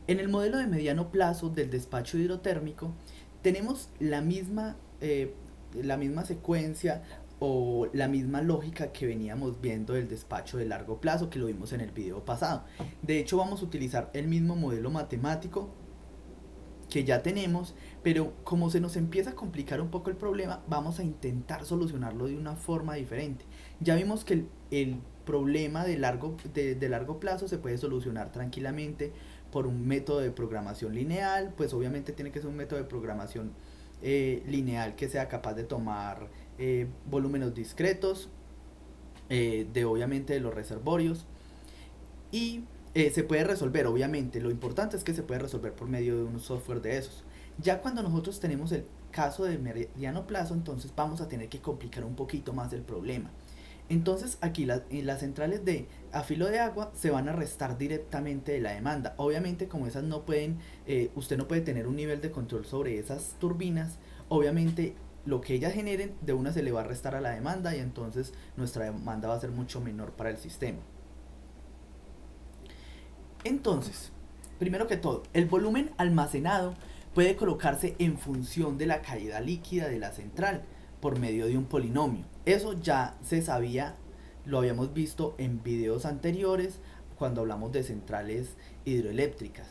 En el modelo de mediano plazo del despacho hidrotérmico tenemos la misma secuencia o la misma lógica que veníamos viendo del despacho de largo plazo que lo vimos en el video pasado. De hecho vamos a utilizar el mismo modelo matemático que ya tenemos, pero como se nos empieza a complicar un poco el problema, vamos a intentar solucionarlo de una forma diferente. Ya vimos que el problema de largo plazo se puede solucionar tranquilamente por un método de programación lineal, pues obviamente tiene que ser un método de programación lineal que sea capaz de tomar volúmenes discretos de obviamente de los reservorios y se puede resolver, obviamente. Lo importante es que se puede resolver por medio de un software de esos. Ya cuando nosotros tenemos el caso de mediano plazo, entonces vamos a tener que complicar un poquito más el problema. Entonces aquí en las centrales de a filo de agua se van a restar directamente de la demanda. Obviamente como esas no pueden, usted no puede tener un nivel de control sobre esas turbinas, obviamente lo que ellas generen de una se le va a restar a la demanda y entonces nuestra demanda va a ser mucho menor para el sistema. Entonces, primero que todo, el volumen almacenado puede colocarse en función de la caída líquida de la central por medio de un polinomio. Eso ya se sabía, lo habíamos visto en videos anteriores cuando hablamos de centrales hidroeléctricas.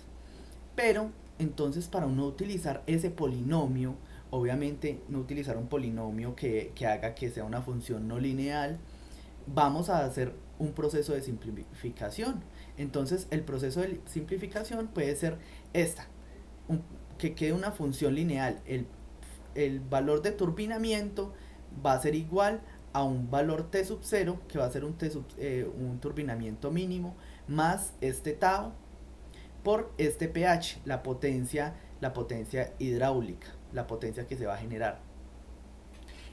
Pero entonces para uno utilizar ese polinomio, obviamente no utilizar un polinomio que haga que sea una función no lineal, vamos a hacer un proceso de simplificación. Entonces el proceso de simplificación puede ser esta, un- que quede una función lineal. El valor de turbinamiento va a ser igual a un valor T sub 0, que va a ser un turbinamiento mínimo, más este tau por este pH, la potencia hidráulica, la potencia que se va a generar.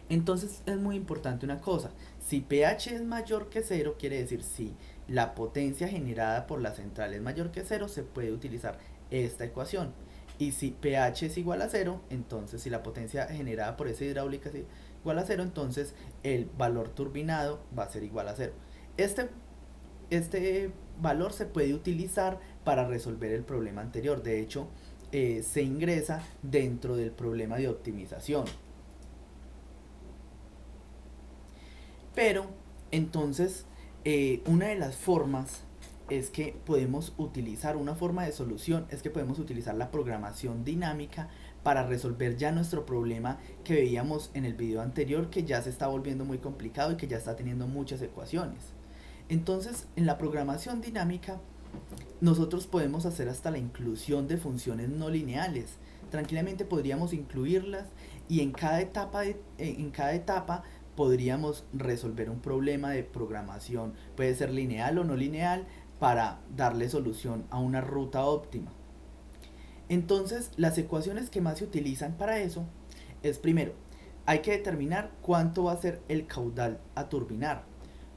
Entonces es muy importante una cosa, si pH es mayor que cero, quiere decir si la potencia generada por la central es mayor que cero, se puede utilizar esta ecuación. Y si pH es igual a cero, entonces si la potencia generada por esa hidráulica es igual a cero, entonces el valor turbinado va a ser igual a cero. Este, este valor se puede utilizar para resolver el problema anterior. De hecho, se ingresa dentro del problema de optimización. Pero entonces, una de las formas es que podemos utilizar, una forma de solución es que podemos utilizar la programación dinámica para resolver ya nuestro problema que veíamos en el video anterior, que ya se está volviendo muy complicado y que ya está teniendo muchas ecuaciones. Entonces, en la programación dinámica, nosotros podemos hacer hasta la inclusión de funciones no lineales. Tranquilamente podríamos incluirlas y en cada etapa podríamos resolver un problema de programación. Puede ser lineal o no lineal para darle solución a una ruta óptima. Entonces, las ecuaciones que más se utilizan para eso es primero, hay que determinar cuánto va a ser el caudal a turbinar.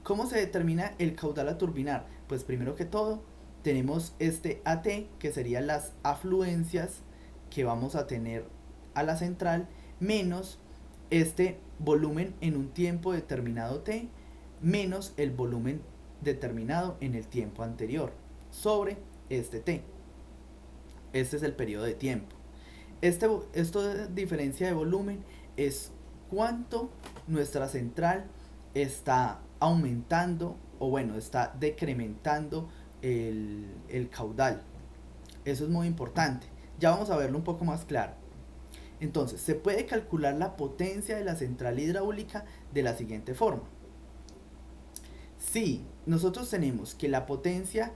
¿Cómo se determina el caudal a turbinar? Pues primero que todo, tenemos este AT, que serían las afluencias que vamos a tener a la central, menos este volumen en un tiempo determinado T, menos el volumen determinado en el tiempo anterior, sobre este T. Este es el periodo de tiempo. Esto de diferencia de volumen es cuánto nuestra central está aumentando o bueno, está decrementando el caudal. Eso es muy importante. Ya vamos a verlo un poco más claro. Entonces, se puede calcular la potencia de la central hidráulica de la siguiente forma. Si nosotros tenemos que la potencia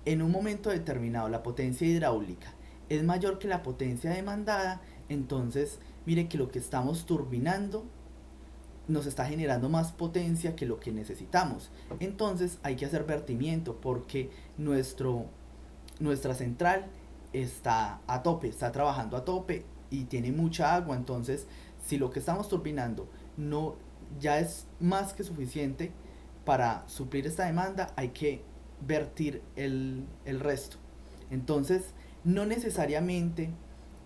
en un momento determinado, la potencia hidráulica es mayor que la potencia demandada, entonces mire que lo que estamos turbinando nos está generando más potencia que lo que necesitamos. Entonces hay que hacer vertimiento porque nuestra central está a tope, está trabajando a tope y tiene mucha agua. Entonces, si lo que estamos turbinando no ya es más que suficiente para suplir esta demanda, hay que vertir el resto. Entonces, no necesariamente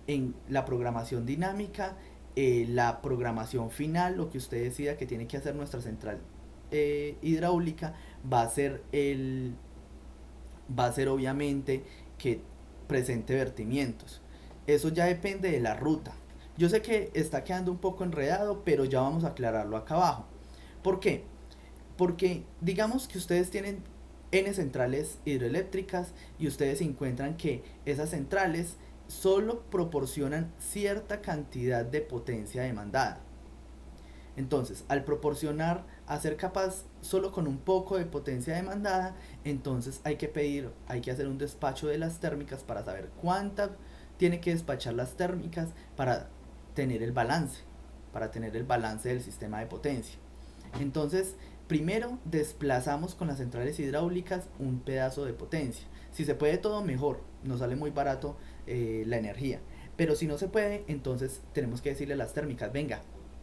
en la programación dinámica, la programación final, lo que usted decida que tiene que hacer nuestra central hidráulica, va a ser obviamente que presente vertimientos. Eso ya depende de la ruta. Yo sé que está quedando un poco enredado, pero ya vamos a aclararlo acá abajo. ¿Por qué? Porque digamos que ustedes tienen N centrales hidroeléctricas y ustedes encuentran que esas centrales solo proporcionan cierta cantidad de potencia demandada. Entonces, al proporcionar, a ser capaz solo con un poco de potencia demandada, entonces hay que hacer un despacho de las térmicas para saber cuánta tiene que despachar las térmicas tener el balance, para tener el balance del sistema de potencia. Entonces, primero desplazamos con las centrales hidráulicas un pedazo de potencia. Si se puede todo mejor, nos sale muy barato la energía. Pero si no se puede, entonces tenemos que decirle a las térmicas, venga,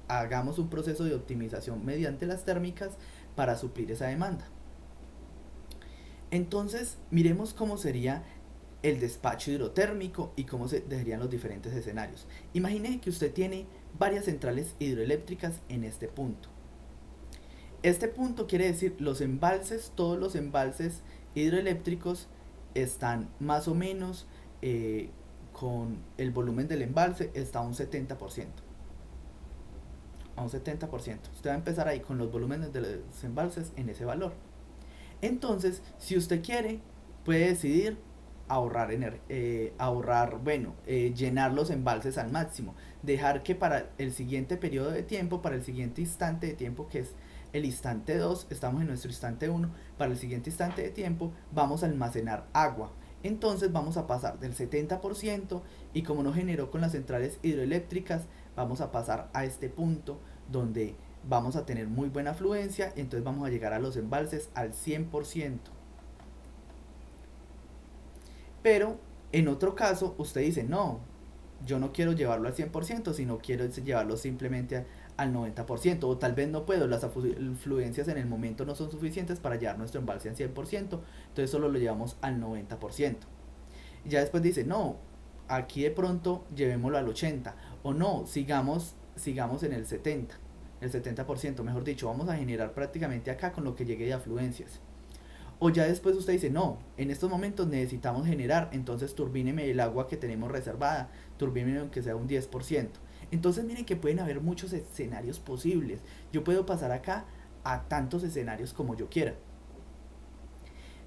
hagamos un proceso de optimización mediante las térmicas para suplir esa demanda. Entonces, miremos cómo sería el despacho hidrotérmico y cómo se dejarían los diferentes escenarios. Imagine que usted tiene varias centrales hidroeléctricas en este punto. Este punto quiere decir los embalses, todos los embalses hidroeléctricos están más o menos con el volumen del embalse está a un 70%. A un 70%. Usted va a empezar ahí con los volúmenes de los embalses en ese valor. Entonces, si usted quiere, puede decidir llenar los embalses al máximo. Dejar que para el siguiente periodo de tiempo, para el siguiente instante de tiempo, que es el instante 2, estamos en nuestro instante 1, para el siguiente instante de tiempo vamos a almacenar agua. Entonces vamos a pasar del 70% y como no generó con las centrales hidroeléctricas, vamos a pasar a este punto donde vamos a tener muy buena afluencia, entonces vamos a llegar a los embalses al 100%. Pero en otro caso, usted dice, no, yo no quiero llevarlo al 100%, sino quiero llevarlo simplemente al 90%, o tal vez no puedo, las afluencias en el momento no son suficientes para llevar nuestro embalse al 100%, entonces solo lo llevamos al 90%. Y ya después dice, no, aquí de pronto llevémoslo al 80%, o no, sigamos en el 70%, mejor dicho, vamos a generar prácticamente acá con lo que llegue de afluencias. O ya después usted dice, no, en estos momentos necesitamos generar, entonces turbíneme el agua que tenemos reservada, turbíneme aunque sea un 10%. Entonces miren que pueden haber muchos escenarios posibles. Yo puedo pasar acá a tantos escenarios como yo quiera.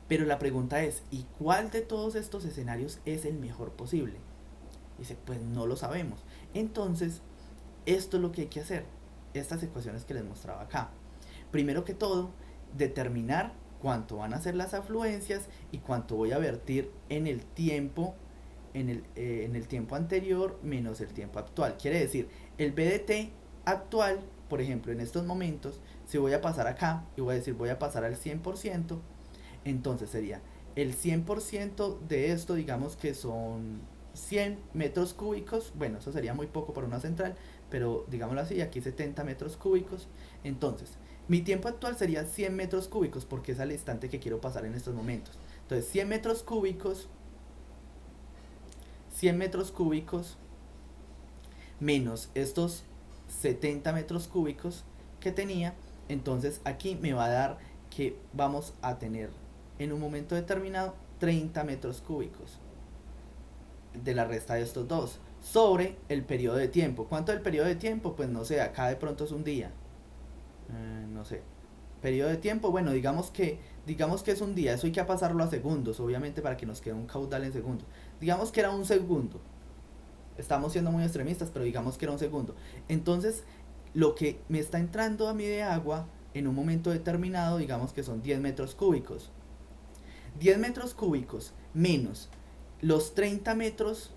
Pero la pregunta es, ¿y cuál de todos estos escenarios es el mejor posible? Dice, pues no lo sabemos. Entonces, esto es lo que hay que hacer. Estas ecuaciones que les mostraba acá. Primero que todo, determinar cuánto van a ser las afluencias y cuánto voy a vertir en el tiempo en el tiempo anterior menos el tiempo actual. Quiere decir, el BDT actual, por ejemplo, en estos momentos, si voy a pasar acá y voy a decir voy a pasar al 100%, entonces sería el 100% de esto, digamos que son 100 metros cúbicos, bueno, eso sería muy poco para una central, pero digámoslo así, aquí 70 metros cúbicos, entonces mi tiempo actual sería 100 metros cúbicos porque es al instante que quiero pasar en estos momentos. Entonces 100 metros cúbicos, 100 metros cúbicos menos estos 70 metros cúbicos que tenía, entonces aquí me va a dar que vamos a tener en un momento determinado 30 metros cúbicos de la resta de estos dos sobre el periodo de tiempo. ¿Cuánto es el periodo de tiempo? Pues no sé, acá de pronto es un día. No sé. Periodo de tiempo, bueno, digamos que es un día, eso hay que pasarlo a segundos, obviamente para que nos quede un caudal en segundos. Digamos que era un segundo. Estamos siendo muy extremistas, pero digamos que era un segundo. Entonces, lo que me está entrando a mí de agua en un momento determinado, digamos que son 10 metros cúbicos. 10 metros cúbicos menos los 30 metros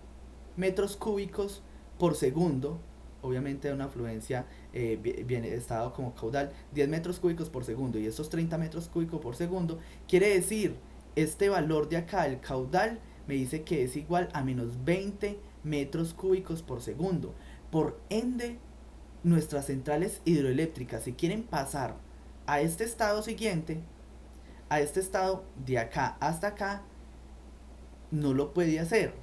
cúbicos por segundo, obviamente una afluencia viene estado como caudal, 10 metros cúbicos por segundo y estos 30 metros cúbicos por segundo, quiere decir, este valor de acá, el caudal, me dice que es igual a menos 20 metros cúbicos por segundo. Por ende, nuestras centrales hidroeléctricas, si quieren pasar a este estado siguiente, a este estado de acá hasta acá, no lo puede hacer.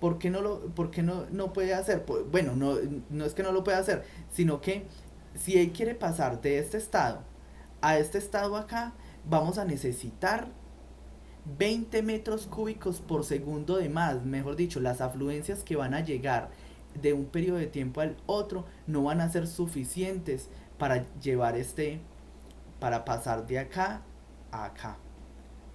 ¿Por qué no puede hacer? Bueno, no es que no lo pueda hacer, sino que si él quiere pasar de este estado a este estado acá, vamos a necesitar 20 metros cúbicos por segundo de más, mejor dicho, las afluencias que van a llegar de un periodo de tiempo al otro no van a ser suficientes para llevar para pasar de acá a acá.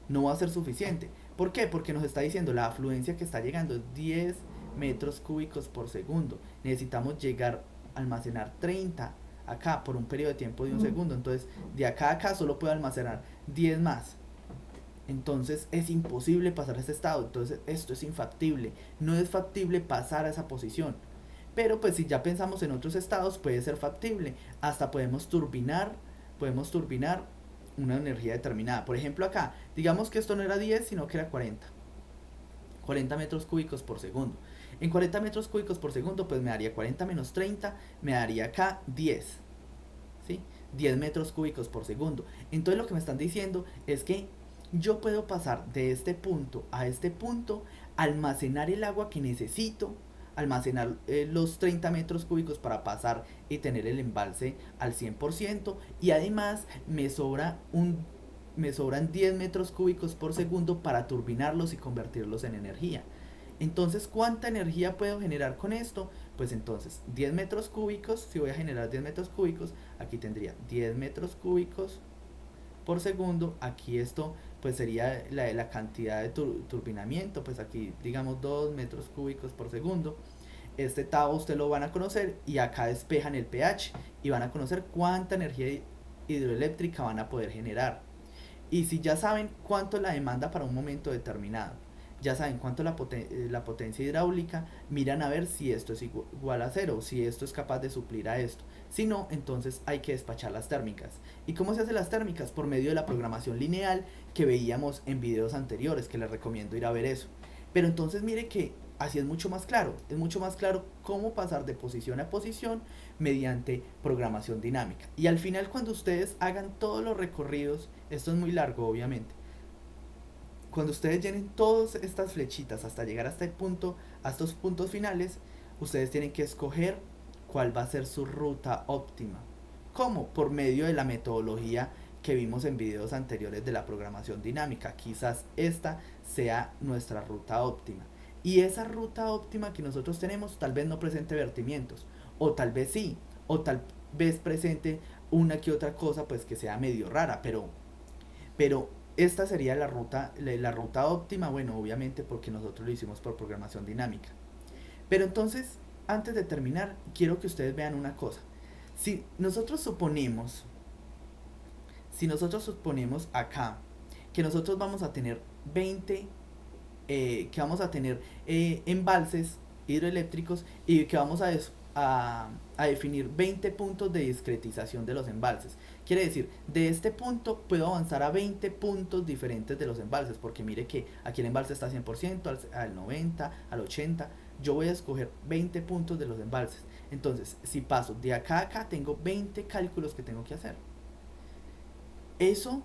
No va a ser suficiente. ¿Por qué? Porque nos está diciendo la afluencia que está llegando es 10 metros cúbicos por segundo. Necesitamos llegar a almacenar 30 acá por un periodo de tiempo de un segundo. Entonces, de acá a acá solo puedo almacenar 10 más. Entonces es imposible pasar a este estado. Entonces esto es infactible. No es factible pasar a esa posición. Pero pues si ya pensamos en otros estados puede ser factible. Hasta podemos turbinar una energía determinada. Por ejemplo acá, digamos que esto no era 10 sino que era 40 metros cúbicos por segundo. En 40 metros cúbicos por segundo pues me daría 40 menos 30, me daría acá 10. ¿Sí? 10 metros cúbicos por segundo. Entonces lo que me están diciendo es que yo puedo pasar de este punto a este punto, almacenar el agua que necesito, almacenar los 30 metros cúbicos para pasar y tener el embalse al 100%, y además me sobran 10 metros cúbicos por segundo para turbinarlos y convertirlos en energía. Entonces, ¿cuánta energía puedo generar con esto? Pues entonces, 10 metros cúbicos, si voy a generar 10 metros cúbicos, aquí tendría 10 metros cúbicos por segundo. Aquí esto pues sería la cantidad de turbinamiento, pues aquí digamos 2 metros cúbicos por segundo. Este tabo usted lo van a conocer y acá despejan el pH y van a conocer cuánta energía hidroeléctrica van a poder generar. Y si ya saben cuánto es la demanda para un momento determinado, ya saben cuánto es la potencia hidráulica, miran a ver si esto es igual a cero, si esto es capaz de suplir a esto. Si no, entonces hay que despachar las térmicas. ¿Y cómo se hacen las térmicas? Por medio de la programación lineal que veíamos en videos anteriores, que les recomiendo ir a ver eso. Pero entonces mire que así es mucho más claro cómo pasar de posición a posición mediante programación dinámica. Y al final cuando ustedes hagan todos los recorridos, esto es muy largo obviamente, cuando ustedes llenen todas estas flechitas hasta llegar hasta el punto, a estos puntos finales, ustedes tienen que escoger cuál va a ser su ruta óptima. ¿Cómo? Por medio de la metodología que vimos en videos anteriores de la programación dinámica. Quizás esta sea nuestra ruta óptima. Y esa ruta óptima que nosotros tenemos tal vez no presente vertimientos, o tal vez sí, o tal vez presente una que otra cosa pues que sea medio rara, pero esta sería la ruta óptima, bueno, obviamente porque nosotros lo hicimos por programación dinámica. Pero entonces, antes de terminar, quiero que ustedes vean una cosa. Si nosotros suponemos, si nosotros suponemos acá que nosotros vamos a tener 20, que vamos a tener embalses hidroeléctricos y que vamos a definir 20 puntos de discretización de los embalses. Quiere decir, de este punto puedo avanzar a 20 puntos diferentes de los embalses, porque mire que aquí el embalse está al 100%, al 90%, al 80%. Yo voy a escoger 20 puntos de los embalses. Entonces, si paso de acá a acá, tengo 20 cálculos que tengo que hacer. Eso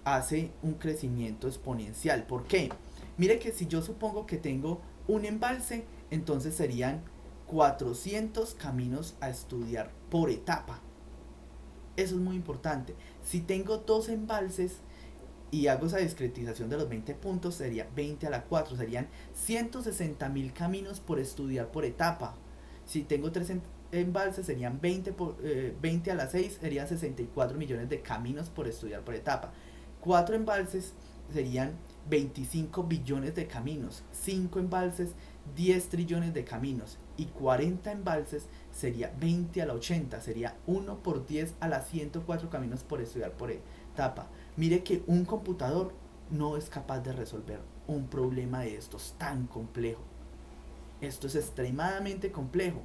hace un crecimiento exponencial. ¿Por qué? Mire que si yo supongo que tengo un embalse, entonces serían 400 caminos a estudiar por etapa. Eso es muy importante. Si tengo dos embalses y hago esa discretización de los 20 puntos, sería 20 a la 4, serían 160.000 caminos por estudiar por etapa. Si tengo tres embalses, serían 20 a la 6, serían 64 millones de caminos por estudiar por etapa. 4 embalses serían 25 billones de caminos, 5 embalses, 10 trillones de caminos, y 40 embalses sería 20 a la 80, sería 1 por 10 a la 104 caminos por estudiar por etapa. Mire que un computador no es capaz de resolver un problema de estos tan complejo. Esto es extremadamente complejo.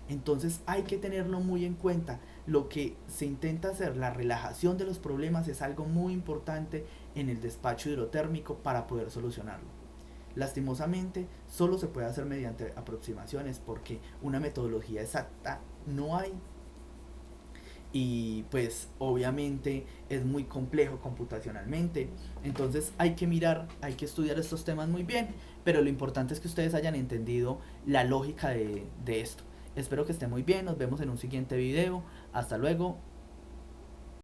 Entonces hay que tenerlo muy en cuenta. Lo que se intenta hacer, la relajación de los problemas, es algo muy importante en el despacho hidrotérmico para poder solucionarlo. Lastimosamente, solo se puede hacer mediante aproximaciones porque una metodología exacta no hay. Y pues obviamente es muy complejo computacionalmente. Entonces hay que mirar, hay que estudiar estos temas muy bien. Pero lo importante es que ustedes hayan entendido la lógica de esto. Espero que esté muy bien, nos vemos en un siguiente video. Hasta luego.